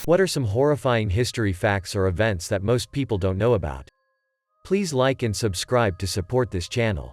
What are some horrifying history facts or events that most people don't know about? Please like and subscribe to support this channel.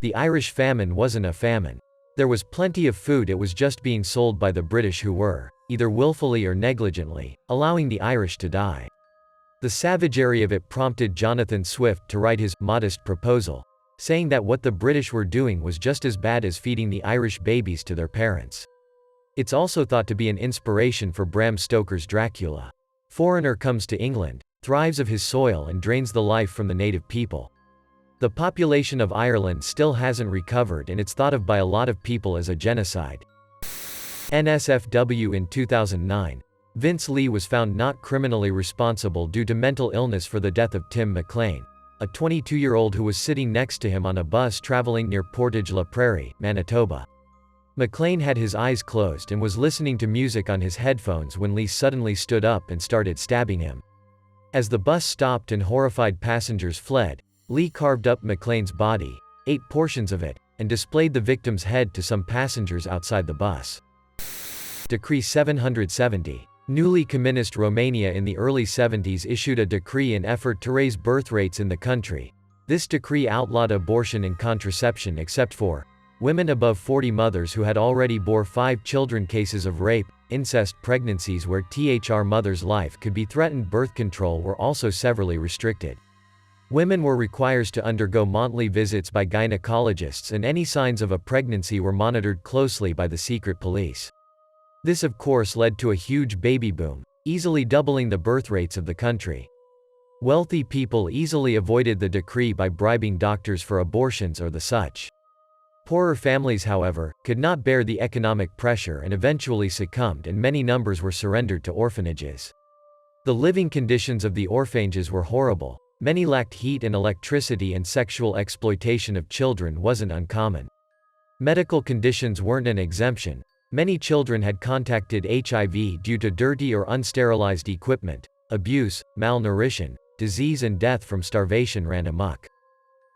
The Irish famine wasn't a famine. There was plenty of food, it was just being sold by the British, who were, either willfully or negligently, allowing the Irish to die. The savagery of it prompted Jonathan Swift to write his modest proposal, saying that what the British were doing was just as bad as feeding the Irish babies to their parents. It's also thought to be an inspiration for Bram Stoker's Dracula. Foreigner comes to England, thrives of his soil and drains the life from the native people. The population of Ireland still hasn't recovered, and it's thought of by a lot of people as a genocide. NSFW in 2009. Vince Lee was found not criminally responsible due to mental illness for the death of Tim McLean, a 22-year-old who was sitting next to him on a bus traveling near Portage la Prairie, Manitoba. McLean had his eyes closed and was listening to music on his headphones when Lee suddenly stood up and started stabbing him. As the bus stopped and horrified passengers fled, Lee carved up McLean's body, ate portions of it, and displayed the victim's head to some passengers outside the bus. Decree 770. Newly communist Romania in the early 70s issued a decree in effort to raise birth rates in the country. This decree outlawed abortion and contraception except for women above 40, mothers who had already bore 5 children. Cases of rape, incest, pregnancies where the mother's life could be threatened. Birth control were also severely restricted. Women were required to undergo monthly visits by gynecologists, and any signs of a pregnancy were monitored closely by the secret police. This of course led to a huge baby boom, easily doubling the birth rates of the country. Wealthy people easily avoided the decree by bribing doctors for abortions or the such. Poorer families, however, could not bear the economic pressure and eventually succumbed, and many numbers were surrendered to orphanages. The living conditions of the orphanages were horrible. Many lacked heat and electricity, and sexual exploitation of children wasn't uncommon. Medical conditions weren't an exemption. Many children had contracted HIV due to dirty or unsterilized equipment. Abuse, malnutrition, disease and death from starvation ran amok.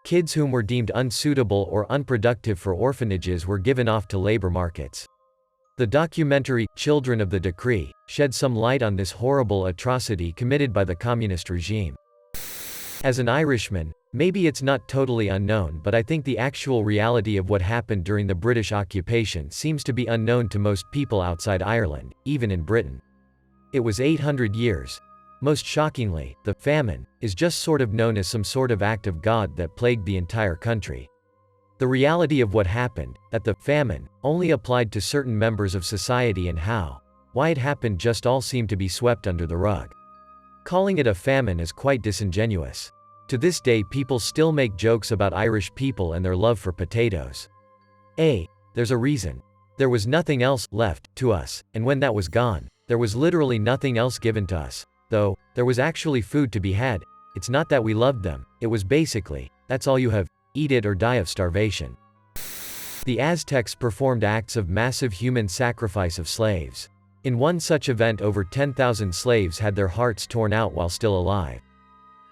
Kids whom were deemed unsuitable or unproductive for orphanages were given off to labor markets. The documentary, Children of the Decree, shed some light on this horrible atrocity committed by the communist regime. As an Irishman, maybe it's not totally unknown, but I think the actual reality of what happened during the British occupation seems to be unknown to most people outside Ireland, even in Britain. It was 800 years. Most shockingly, the famine is just sort of known as some sort of act of God that plagued the entire country. The reality of what happened, that the famine only applied to certain members of society, and why it happened just all seemed to be swept under the rug. Calling it a famine is quite disingenuous. To this day, people still make jokes about Irish people and their love for potatoes. There's a reason. There was nothing else left to us, and when that was gone, there was literally nothing else given to us. Though there was actually food to be had, it's not that we loved them, it was basically, that's all you have, eat it or die of starvation. The Aztecs performed acts of massive human sacrifice of slaves. In one such event, over 10,000 slaves had their hearts torn out while still alive.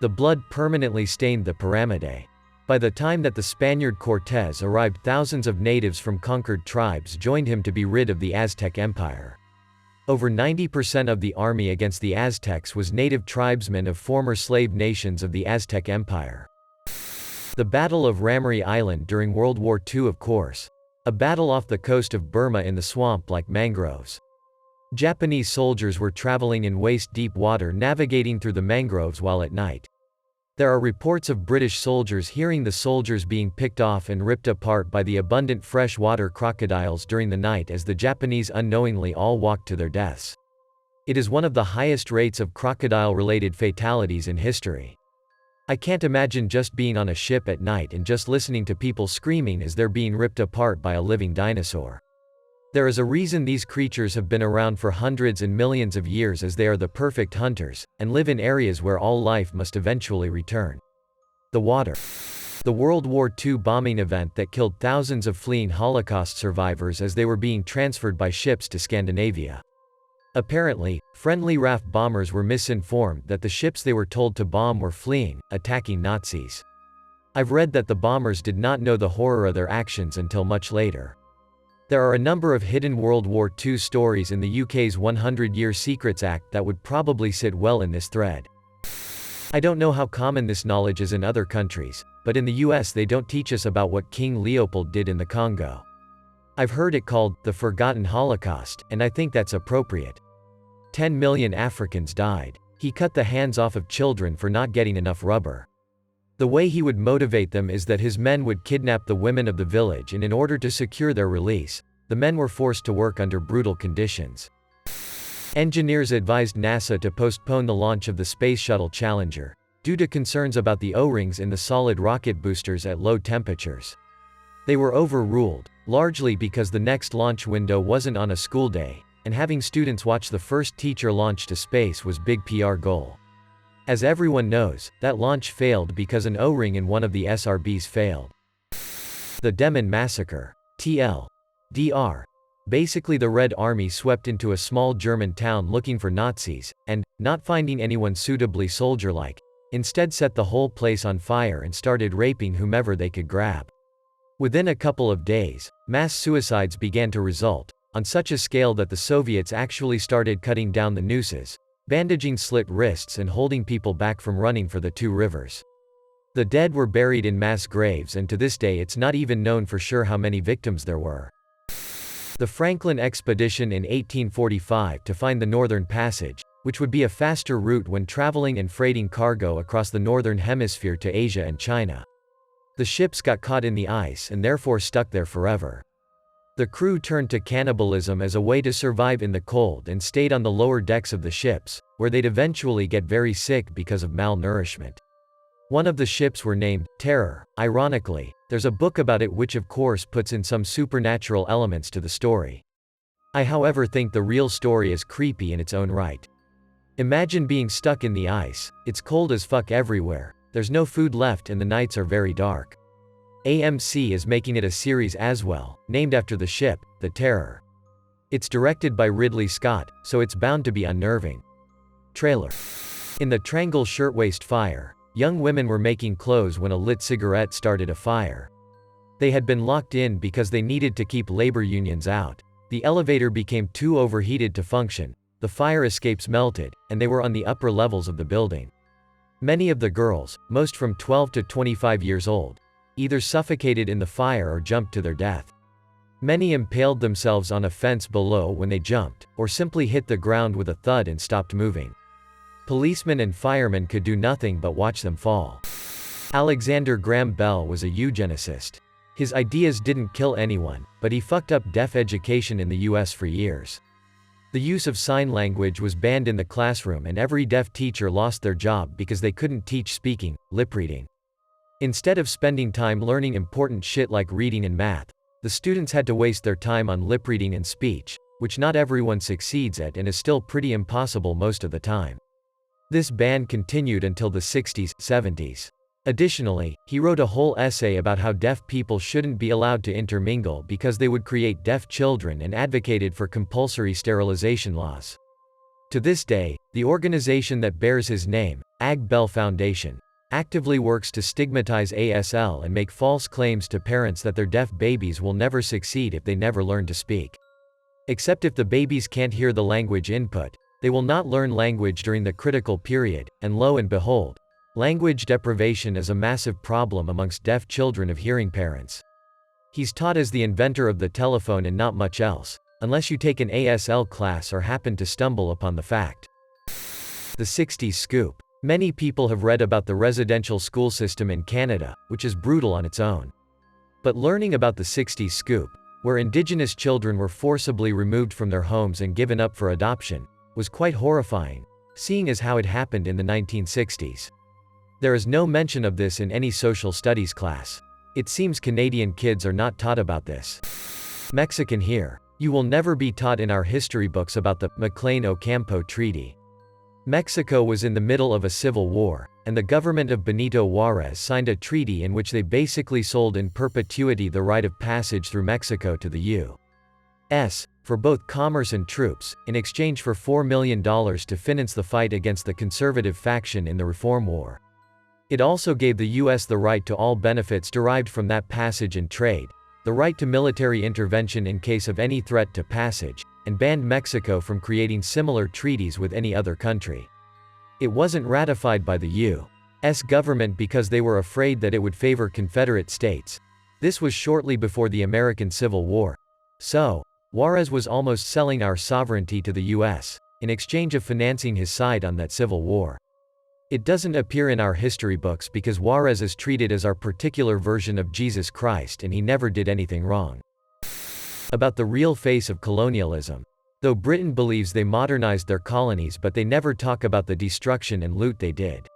The blood permanently stained the pyramid. By the time that the Spaniard Cortés arrived, thousands of natives from conquered tribes joined him to be rid of the Aztec Empire. Over 90% of the army against the Aztecs was native tribesmen of former slave nations of the Aztec Empire. The Battle of Ramree Island during World War II, of course. A battle off the coast of Burma in the swamp-like mangroves. Japanese soldiers were traveling in waist-deep water, navigating through the mangroves while at night. There are reports of British soldiers hearing the soldiers being picked off and ripped apart by the abundant freshwater crocodiles during the night as the Japanese unknowingly all walked to their deaths. It is one of the highest rates of crocodile-related fatalities in history. I can't imagine just being on a ship at night and just listening to people screaming as they're being ripped apart by a living dinosaur. There is a reason these creatures have been around for hundreds and millions of years, as they are the perfect hunters, and live in areas where all life must eventually return. The water. The World War II bombing event that killed thousands of fleeing Holocaust survivors as they were being transferred by ships to Scandinavia. Apparently, friendly RAF bombers were misinformed that the ships they were told to bomb were fleeing, attacking Nazis. I've read that the bombers did not know the horror of their actions until much later. There are a number of hidden World War II stories in the UK's 100-Year Secrets Act that would probably sit well in this thread. I don't know how common this knowledge is in other countries, but in the US they don't teach us about what King Leopold did in the Congo. I've heard it called the Forgotten Holocaust, and I think that's appropriate. 10 million Africans died. He cut the hands off of children for not getting enough rubber. The way he would motivate them is that his men would kidnap the women of the village, and in order to secure their release, the men were forced to work under brutal conditions. Engineers advised NASA to postpone the launch of the Space Shuttle Challenger, due to concerns about the O-rings in the solid rocket boosters at low temperatures. They were overruled, largely because the next launch window wasn't on a school day, and having students watch the first teacher launch to space was big PR goal. As everyone knows, that launch failed because an O-ring in one of the SRBs failed. The Demmin Massacre. TLDR. Basically, the Red Army swept into a small German town looking for Nazis, and, not finding anyone suitably soldier-like, instead set the whole place on fire and started raping whomever they could grab. Within a couple of days, mass suicides began to result, on such a scale that the Soviets actually started cutting down the nooses, bandaging slit wrists and holding people back from running for the two rivers. The dead were buried in mass graves, and to this day it's not even known for sure how many victims there were. The Franklin expedition in 1845 to find the Northern Passage, which would be a faster route when traveling and freighting cargo across the Northern Hemisphere to Asia and China. The ships got caught in the ice and therefore stuck there forever. The crew turned to cannibalism as a way to survive in the cold and stayed on the lower decks of the ships, where they'd eventually get very sick because of malnourishment. One of the ships were named Terror. Ironically, there's a book about it which of course puts in some supernatural elements to the story. I however think the real story is creepy in its own right. Imagine being stuck in the ice, it's cold as fuck everywhere, there's no food left and the nights are very dark. AMC is making it a series as well, named after the ship, the Terror. It's directed by Ridley Scott, so it's bound to be unnerving. Trailer. In the Triangle Shirtwaist Fire, young women were making clothes when a lit cigarette started a fire. They had been locked in because they needed to keep labor unions out. The elevator became too overheated to function, the fire escapes melted, and they were on the upper levels of the building. Many of the girls, most from 12 to 25 years old, either suffocated in the fire or jumped to their death. Many impaled themselves on a fence below when they jumped, or simply hit the ground with a thud and stopped moving. Policemen and firemen could do nothing but watch them fall. Alexander Graham Bell was a eugenicist. His ideas didn't kill anyone, but he fucked up deaf education in the US for years. The use of sign language was banned in the classroom and every deaf teacher lost their job because they couldn't teach speaking, lip reading. Instead of spending time learning important shit like reading and math, the students had to waste their time on lip reading and speech, which not everyone succeeds at and is still pretty impossible most of the time. This ban continued until the 60s, 70s. Additionally, he wrote a whole essay about how deaf people shouldn't be allowed to intermingle because they would create deaf children and advocated for compulsory sterilization laws. To this day, the organization that bears his name, Ag Bell Foundation, actively works to stigmatize ASL and make false claims to parents that their deaf babies will never succeed if they never learn to speak. Except if the babies can't hear the language input, they will not learn language during the critical period, and lo and behold, language deprivation is a massive problem amongst deaf children of hearing parents. He's taught as the inventor of the telephone and not much else, unless you take an ASL class or happen to stumble upon the fact. The 60s Scoop. Many people have read about the residential school system in Canada, which is brutal on its own. But learning about the 60s Scoop, where Indigenous children were forcibly removed from their homes and given up for adoption, was quite horrifying, seeing as how it happened in the 1960s. There is no mention of this in any social studies class. It seems Canadian kids are not taught about this. Mexican here. You will never be taught in our history books about the MacLeod-Ocampo Treaty. Mexico was in the middle of a civil war, and the government of Benito Juárez signed a treaty in which they basically sold in perpetuity the right of passage through Mexico to the U.S. for both commerce and troops, in exchange for $4 million to finance the fight against the conservative faction in the Reform War. It also gave the U.S. the right to all benefits derived from that passage and trade, the right to military intervention in case of any threat to passage, and banned Mexico from creating similar treaties with any other country. It wasn't ratified by the U.S. government because they were afraid that it would favor Confederate states. This was shortly before the American Civil War. So, Juárez was almost selling our sovereignty to the U.S., in exchange of financing his side on that Civil War. It doesn't appear in our history books because Juárez is treated as our particular version of Jesus Christ and he never did anything wrong. About the real face of colonialism. Though Britain believes they modernized their colonies, but they never talk about the destruction and loot they did.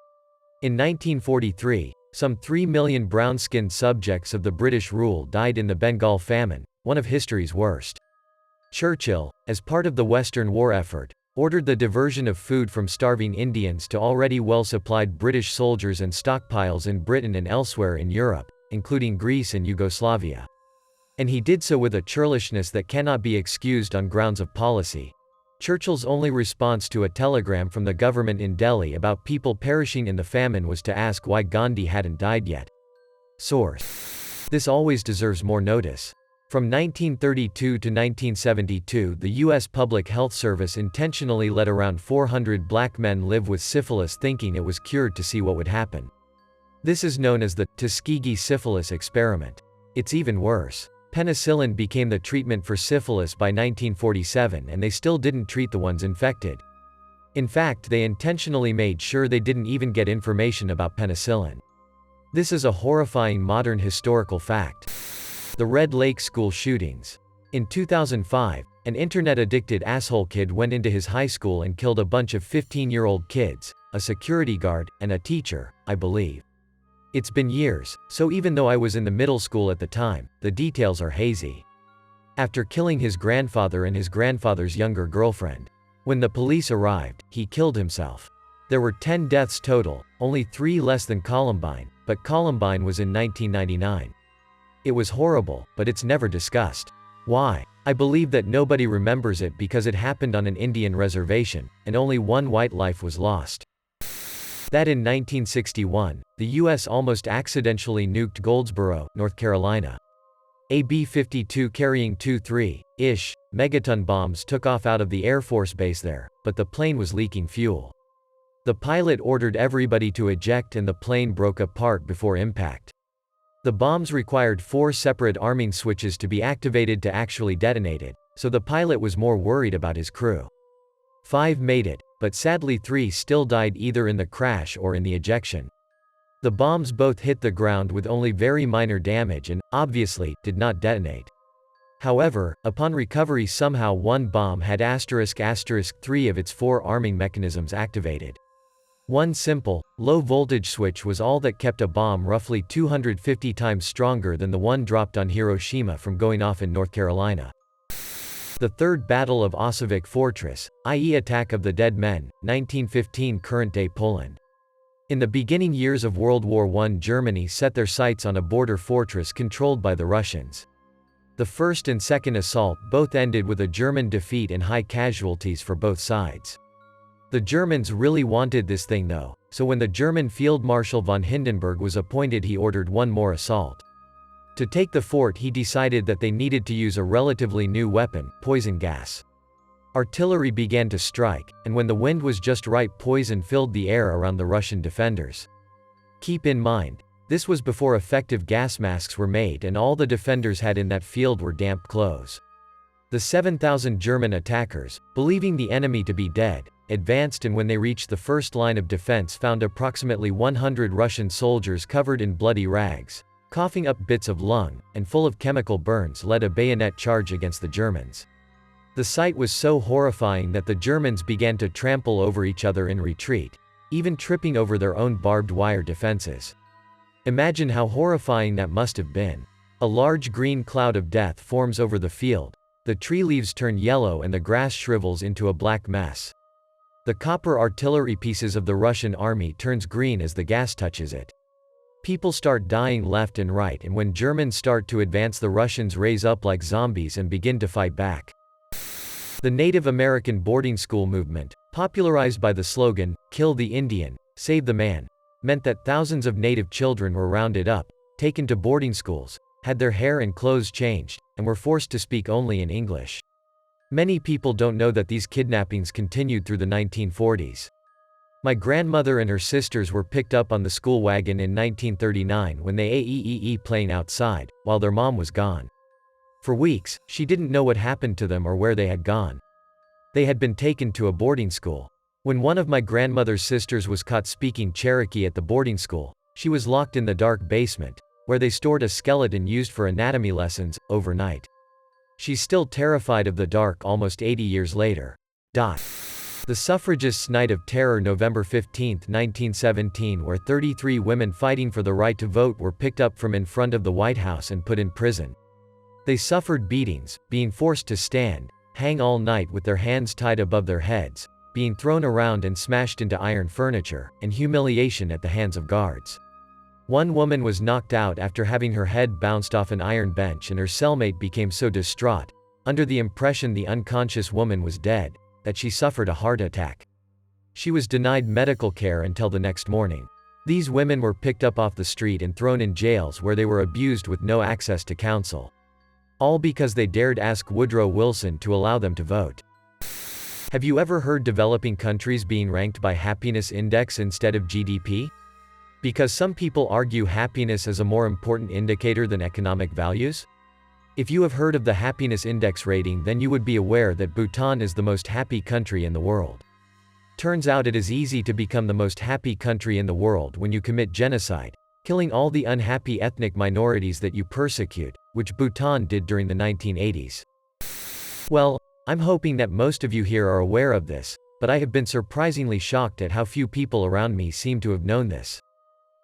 In 1943, some 3 million brown-skinned subjects of the British rule died in the Bengal famine, one of history's worst. Churchill, as part of the Western War effort, ordered the diversion of food from starving Indians to already well-supplied British soldiers and stockpiles in Britain and elsewhere in Europe, including Greece and Yugoslavia. And he did so with a churlishness that cannot be excused on grounds of policy. Churchill's only response to a telegram from the government in Delhi about people perishing in the famine was to ask why Gandhi hadn't died yet. Source. This always deserves more notice. From 1932 to 1972, the U.S. Public Health Service intentionally let around 400 black men live with syphilis thinking it was cured to see what would happen. This is known as the Tuskegee syphilis experiment. It's even worse. Penicillin became the treatment for syphilis by 1947 and they still didn't treat the ones infected. In fact, they intentionally made sure they didn't even get information about penicillin. This is a horrifying modern historical fact. The Red Lake school shootings. In 2005, an internet-addicted asshole kid went into his high school and killed a bunch of 15-year-old kids, a security guard, and a teacher, I believe. It's been years, so even though I was in the middle school at the time, the details are hazy. After killing his grandfather and his grandfather's younger girlfriend. When the police arrived, he killed himself. There were 10 deaths total, only 3 less than Columbine, but Columbine was in 1999. It was horrible, but it's never discussed. Why? I believe that nobody remembers it because it happened on an Indian reservation, and only one white life was lost. That in 1961, the U.S. almost accidentally nuked Goldsboro, North Carolina. A B-52 carrying 2-3-ish megaton bombs took off out of the Air Force Base there, but the plane was leaking fuel. The pilot ordered everybody to eject and the plane broke apart before impact. The bombs required 4 separate arming switches to be activated to actually detonate it, so the pilot was more worried about his crew. 5 made it, but sadly 3 still died either in the crash or in the ejection. The bombs both hit the ground with only very minor damage and, obviously, did not detonate. However, upon recovery somehow one bomb had **3 of its 4 arming mechanisms activated. One simple, low-voltage switch was all that kept a bomb roughly 250 times stronger than the one dropped on Hiroshima from going off in North Carolina. The Third Battle of Ossowiec Fortress, i.e. Attack of the Dead Men, 1915 current-day Poland. In the beginning years of World War I, Germany set their sights on a border fortress controlled by the Russians. The first and second assault both ended with a German defeat and high casualties for both sides. The Germans really wanted this thing though, so when the German Field Marshal von Hindenburg was appointed he ordered one more assault. To take the fort he decided that they needed to use a relatively new weapon, poison gas. Artillery began to strike, and when the wind was just right poison filled the air around the Russian defenders. Keep in mind, this was before effective gas masks were made and all the defenders had in that field were damp clothes. The 7,000 German attackers, believing the enemy to be dead, advanced and when they reached the first line of defense found approximately 100 Russian soldiers covered in bloody rags, coughing up bits of lung, and full of chemical burns led a bayonet charge against the Germans. The sight was so horrifying that the Germans began to trample over each other in retreat, even tripping over their own barbed wire defenses. Imagine how horrifying that must have been. A large green cloud of death forms over the field, the tree leaves turn yellow and the grass shrivels into a black mess. The copper artillery pieces of the Russian army turns green as the gas touches it. People start dying left and right, and when Germans start to advance the Russians raise up like zombies and begin to fight back. The Native American boarding school movement, popularized by the slogan, "Kill the Indian, save the man," meant that thousands of native children were rounded up, taken to boarding schools, had their hair and clothes changed, and were forced to speak only in English. Many people don't know that these kidnappings continued through the 1940s. My grandmother and her sisters were picked up on the school wagon in 1939 when they playing outside, while their mom was gone. For weeks, she didn't know what happened to them or where they had gone. They had been taken to a boarding school. When one of my grandmother's sisters was caught speaking Cherokee at the boarding school, she was locked in the dark basement, where they stored a skeleton used for anatomy lessons, overnight. She's still terrified of the dark almost 80 years later. The Suffragists' Night of Terror, November 15, 1917, where 33 women fighting for the right to vote were picked up from in front of the White House and put in prison. They suffered beatings, being forced to stand, hang all night with their hands tied above their heads, being thrown around and smashed into iron furniture, and humiliation at the hands of guards. One woman was knocked out after having her head bounced off an iron bench, and her cellmate became so distraught, under the impression the unconscious woman was dead, that she suffered a heart attack. She was denied medical care until the next morning. These women were picked up off the street and thrown in jails where they were abused with no access to counsel. All because they dared ask Woodrow Wilson to allow them to vote. Have you ever heard developing countries being ranked by happiness index instead of GDP? Because some people argue happiness is a more important indicator than economic values? If you have heard of the happiness index rating, then you would be aware that Bhutan is the most happy country in the world. Turns out it is easy to become the most happy country in the world when you commit genocide, killing all the unhappy ethnic minorities that you persecute, which Bhutan did during the 1980s. Well, I'm hoping that most of you here are aware of this, but I have been surprisingly shocked at how few people around me seem to have known this.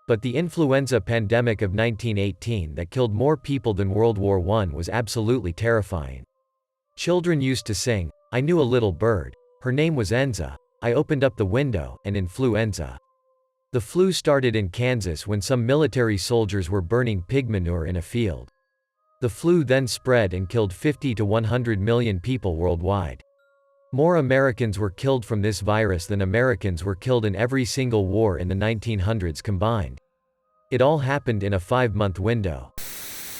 But the influenza pandemic of 1918 that killed more people than World War I was absolutely terrifying. Children used to sing, "I knew a little bird. Her name was Enza. I opened up the window, and influenza." The flu started in Kansas when some military soldiers were burning pig manure in a field. The flu then spread and killed 50 to 100 million people worldwide. More Americans were killed from this virus than Americans were killed in every single war in the 1900s combined. It all happened in a 5-month window.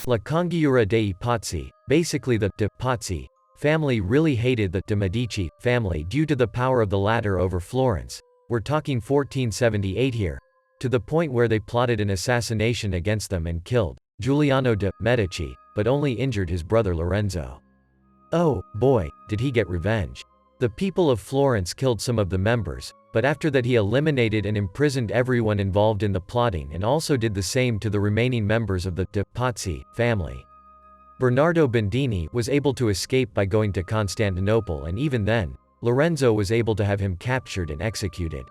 La Congiura dei Pazzi, basically the de Pazzi family really hated the de Medici family due to the power of the latter over Florence. We're talking 1478 here, to the point where they plotted an assassination against them and killed Giuliano de' Medici, but only injured his brother Lorenzo. Oh, boy, did he get revenge. The people of Florence killed some of the members, but after that he eliminated and imprisoned everyone involved in the plotting and also did the same to the remaining members of the de' Pazzi family. Bernardo Bandini was able to escape by going to Constantinople, and even then, Lorenzo was able to have him captured and executed.